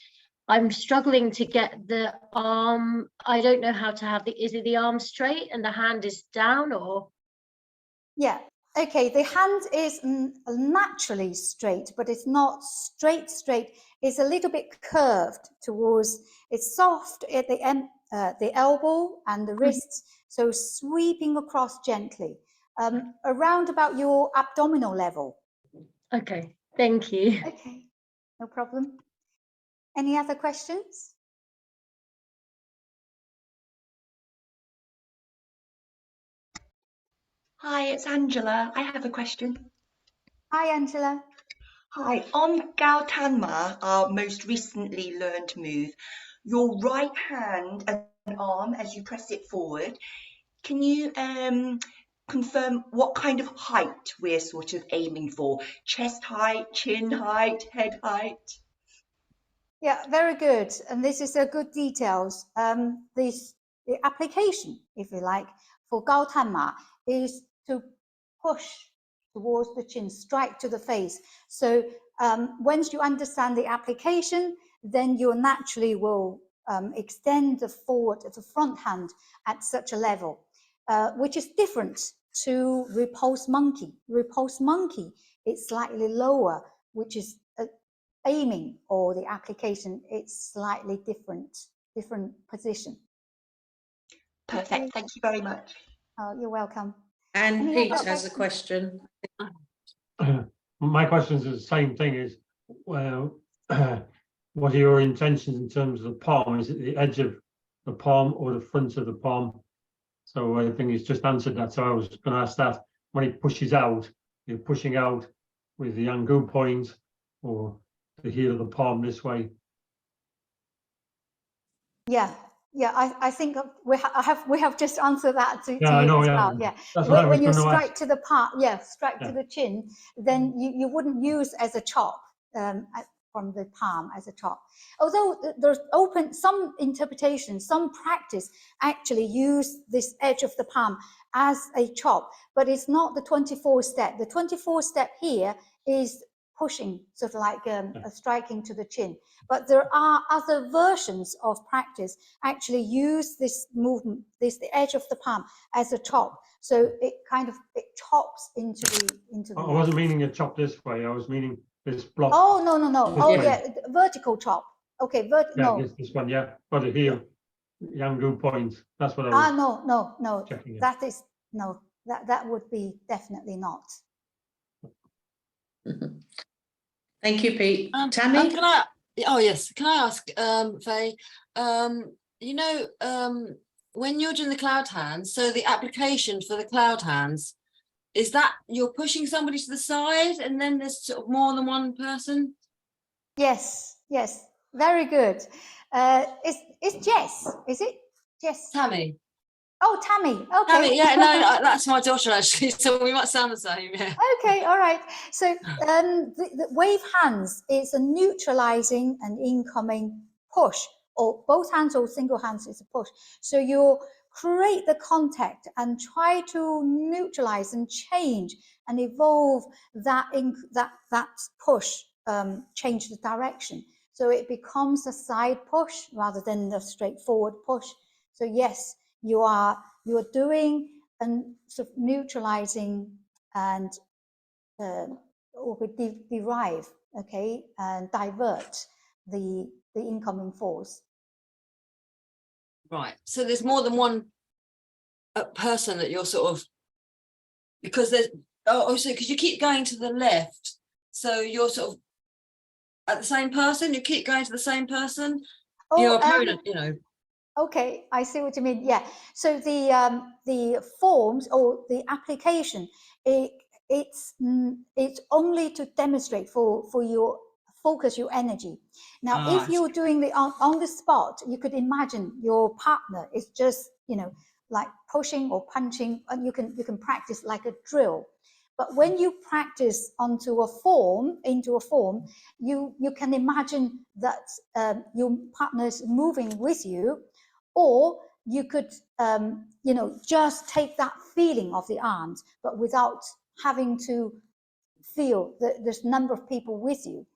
I'm struggling to get the arm. I don't know how to have is it the arm straight and the hand is down, or? Yeah. Okay, the hand is naturally straight, but it's not straight. It's a little bit curved towards, it's soft at the end, the elbow and the wrists, so sweeping across gently, around about your abdominal level. Okay, thank you. Okay, no problem. Any other questions? Hi, it's Angela. I have a question. Hi, Angela. Hi, on Gao Tan Ma, our most recently learned move, your right hand and arm as you press it forward, can you confirm what kind of height we're sort of aiming for? Chest height, chin height, head height? Yeah, very good. And this is a good details. The application, if you like, for Gao Tan Ma is to push towards the chin, strike to the face. So once you understand the application, then you naturally will extend the front hand at such a level, which is different to repulse monkey. Repulse monkey is slightly lower, which is aiming or the application, it's slightly different position. Perfect. Okay. Thank you very much. Oh, you're welcome. And Pete has a question. My question is the same thing, is what are your intentions in terms of the palm? Is it the edge of the palm or the front of the palm? So I think he's just answered that. So I was going to ask that, when he pushes out, you're pushing out with the Yangu point or the heel of the palm this way? Yeah, I think we have just answered that to I you know, as yeah. well. Yeah, That's what when you I was going to strike ask. to the palm, strike to the chin, then you wouldn't use as a chop from the palm as a chop. Although there's some interpretation, some practice actually use this edge of the palm as a chop, but it's not the 24 step. The 24 step here is pushing, sort of like a striking to the chin. But there are other versions of practice actually use this movement, the edge of the palm as a chop. So it chops into the. I wasn't meaning a chop this way. I was meaning this block. Oh no. Oh way. yeah, vertical chop. Okay, no. This one, by the heel, Yangu point. That's what I was. No. Checking it. That is no. That would be definitely not. Thank you, Pete. Tammy? Can I? Oh yes. Can I ask, Faye? you know, when you're doing the cloud hands, so the application for the cloud hands, is that you're pushing somebody to the side and then there's sort of more than one person? Yes, yes, very good. It's Jess, is it? Jess. Tammy. Oh, Tammy. Okay. Tammy, yeah, no, that's my daughter actually, so we might sound the same, yeah. Okay, all right. So the wave hands is a neutralizing and incoming push, or both hands or single hands is a push. So you create the contact and try to neutralize and change and evolve that that push, change the direction. So it becomes a side push rather than the straightforward push. So yes, you are doing and sort of neutralizing and or derive, okay, and divert the incoming force. Right, so there's more than one person that you're sort of, because there's, so because you keep going to the left, so you're sort of at the same person, you keep going to the same person, your opponent, you know. Okay, I see what you mean. Yeah. So the forms or the application, it's only to demonstrate for your focus your energy. Now, if you're doing the on the spot, you could imagine your partner is just, you know, like pushing or punching, and you can practice like a drill. But when you practice into a form, you can imagine that your partner is moving with you, or you could, you know, just take that feeling of the arms, but without having to feel that there's a number of people with you.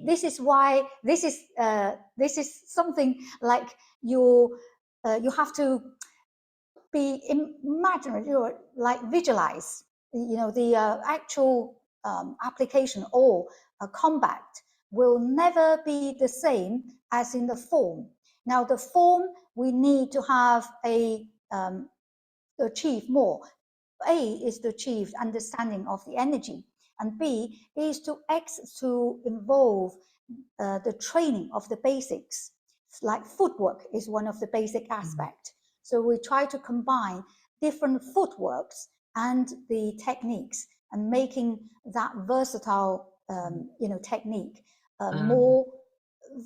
This is why this is something like you have to be imaginative, you like visualize, you know, the actual application or combat will never be the same as in the form. Now the form, we need to have a achieve more. A is to achieve understanding of the energy, and B is to involve the training of the basics. Like footwork is one of the basic aspects. So we try to combine different footworks and the techniques, and making that versatile, you know, technique more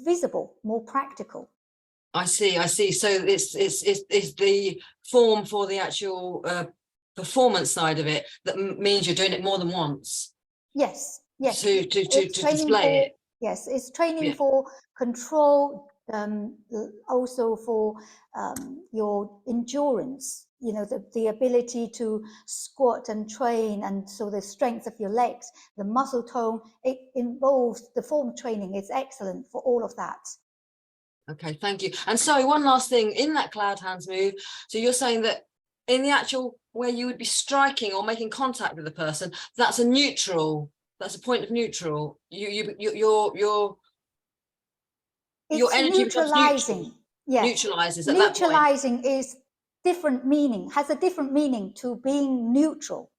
visible, more practical. I see. So it's the form for the actual performance side of it that means you're doing it more than once. Yes, yes. To display it. Yes, it's training for control, also for your endurance, you know, the ability to squat and train, and so the strength of your legs, the muscle tone, it involves the form training. It's excellent for all of that. Okay, thank you. And sorry, one last thing, in that cloud hands move, so you're saying that in the actual where you would be striking or making contact with the person, that's a neutral, that's a point of neutral. Your energy neutralizing. Yeah, neutralizes at neutralizing that point. Is different meaning, has a different meaning to being neutral.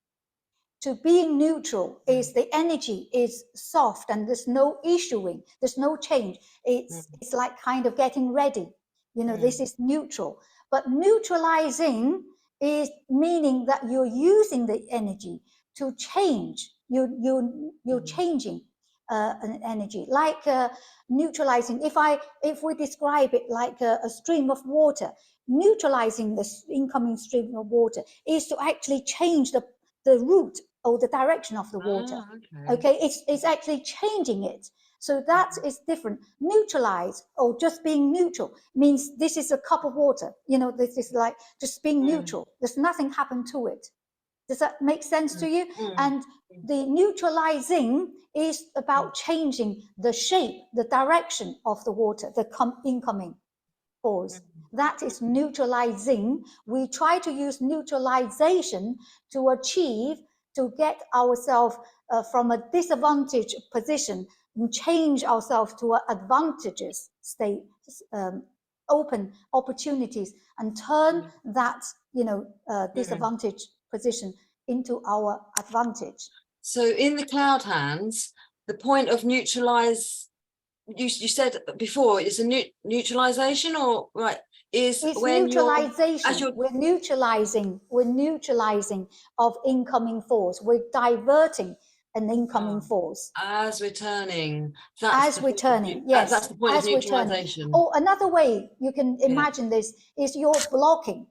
To being neutral is the energy is soft and there's no issuing, there's no change. It's like kind of getting ready. You know, this is neutral. But neutralizing is meaning that you're using the energy to change. You're changing an energy, like neutralizing. If we describe it like a stream of water, neutralizing the incoming stream of water is to actually change the route or the direction of the water. Okay, it's actually changing it. So that is different. Neutralize or just being neutral means this is a cup of water. You know, this is like just being neutral. There's nothing happened to it. Does that make sense to you? And the neutralizing is about changing the shape, the direction of the water, the incoming force. That is neutralizing. We try to use neutralization to achieve, to get ourselves from a disadvantaged position and change ourselves to an advantageous state, open opportunities, and turn that, you know, disadvantaged position into our advantage. So in the cloud hands, the point of neutralizing you said before, it's a neutralization, or right? Is It's when neutralization. We're neutralizing of incoming force. We're diverting an incoming force. As we're turning. As we're turning, yes. That's the point of neutralization. Or another way you can imagine this is you're blocking,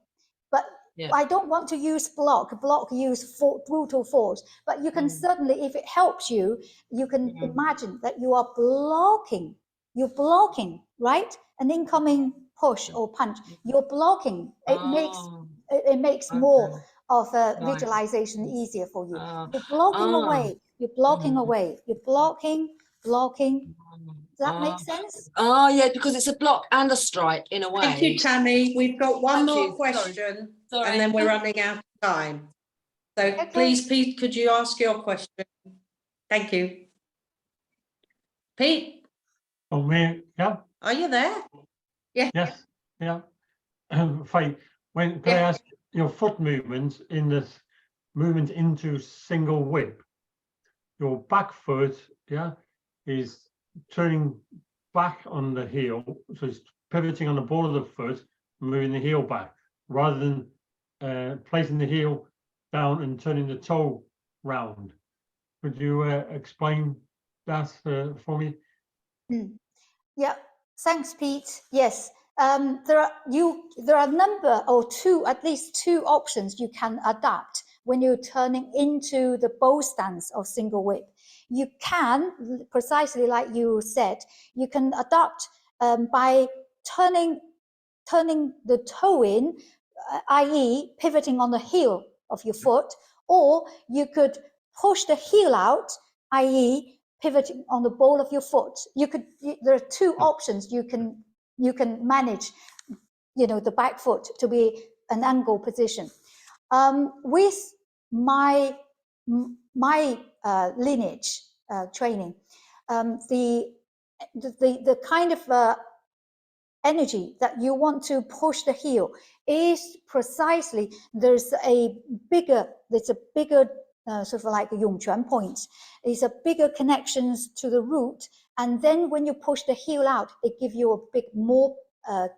but I don't want to use block use brutal force, but you can certainly, if it helps you, you can imagine that you are blocking. You're blocking, right? An incoming push or punch. You're blocking. It makes more of a visualization easier for you. You're blocking away. You're blocking away. You're blocking. Does that make sense? Oh yeah, because it's a block and a strike in a way. Thank you, Tammy. We've got one Thank more you. question, Sorry. and then we're running out of time. So please, Pete, could you ask your question? Thank you. Pete? Oh, me, yeah, Are you there? Yeah. yes, yeah. Faye, can I ask your foot movements in this movement into single whip? Your back foot, is turning back on the heel, so it's pivoting on the ball of the foot, moving the heel back, rather than placing the heel down and turning the toe round. Could you explain that for me? Yeah, thanks, Pete. Yes, there are a number or at least two options you can adapt when you're turning into the bow stance of single whip. You can, precisely like you said, you can adapt by turning the toe in, i.e. pivoting on the heel of your foot, or you could push the heel out, i.e. pivoting on the ball of your foot. There are two options you can manage, the back foot to be an angle position. With my lineage training, the kind of energy that you want to push the heel is precisely there's a bigger sort of like a Yun Shou point. It's a bigger connections to the root, and then when you push the heel out, it gives you a more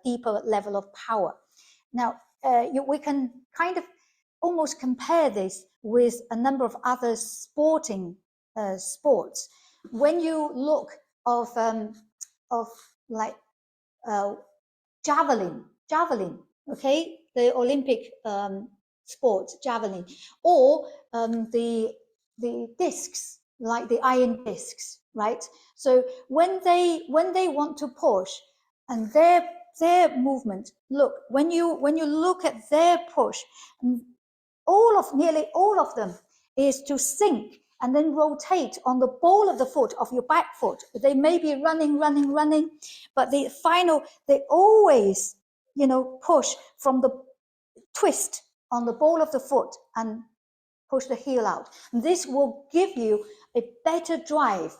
deeper level of power. Now we can kind of almost compare this with a number of other sporting sports. When you look of like javelin, okay, the Olympic sport, javelin, or the discs, like the iron discs, right? So when they want to push, and their movement, look, when you look at their push, nearly all of them is to sink and then rotate on the ball of the foot of your back foot. They may be running, but they always, push from the twist on the ball of the foot and push the heel out. And this will give you a better drive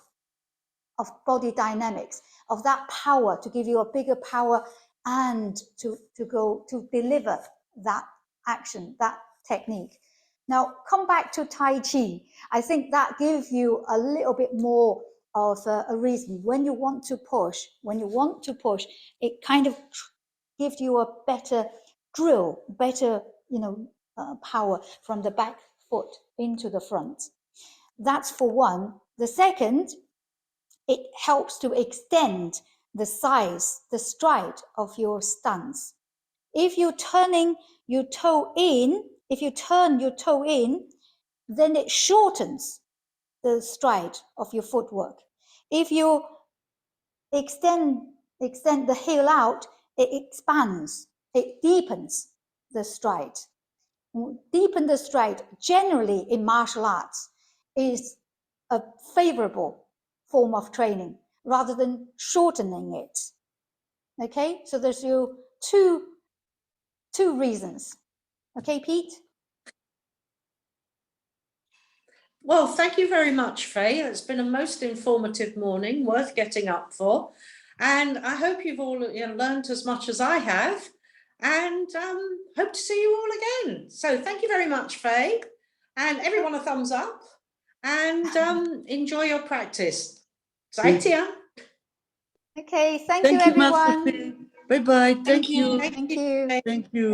of body dynamics, of that power, to give you a bigger power and to deliver that action, that technique. Now, come back to Tai Chi. I think that gives you a little bit more of a reason. When you want to push, it kind of gives you a better drill, better, power from the back foot into the front. That's for one. The second, it helps to extend the size, the stride of your stance. If you're turning your toe in, then it shortens the stride of your footwork. If you extend the heel out, it expands, it deepens the stride. Deepen the stride generally in martial arts is a favorable form of training rather than shortening it. Okay, so there's your two reasons. Okay, Pete? Well, thank you very much, Faye. It's been a most informative morning, worth getting up for. And I hope you've all learned as much as I have, and hope to see you all again. So thank you very much, Faye. And everyone a thumbs up, and enjoy your practice. 再见。Okay, thank you Thank you, Master everyone. Faye. Bye-bye. Thank you. you. Thank you. Thank you.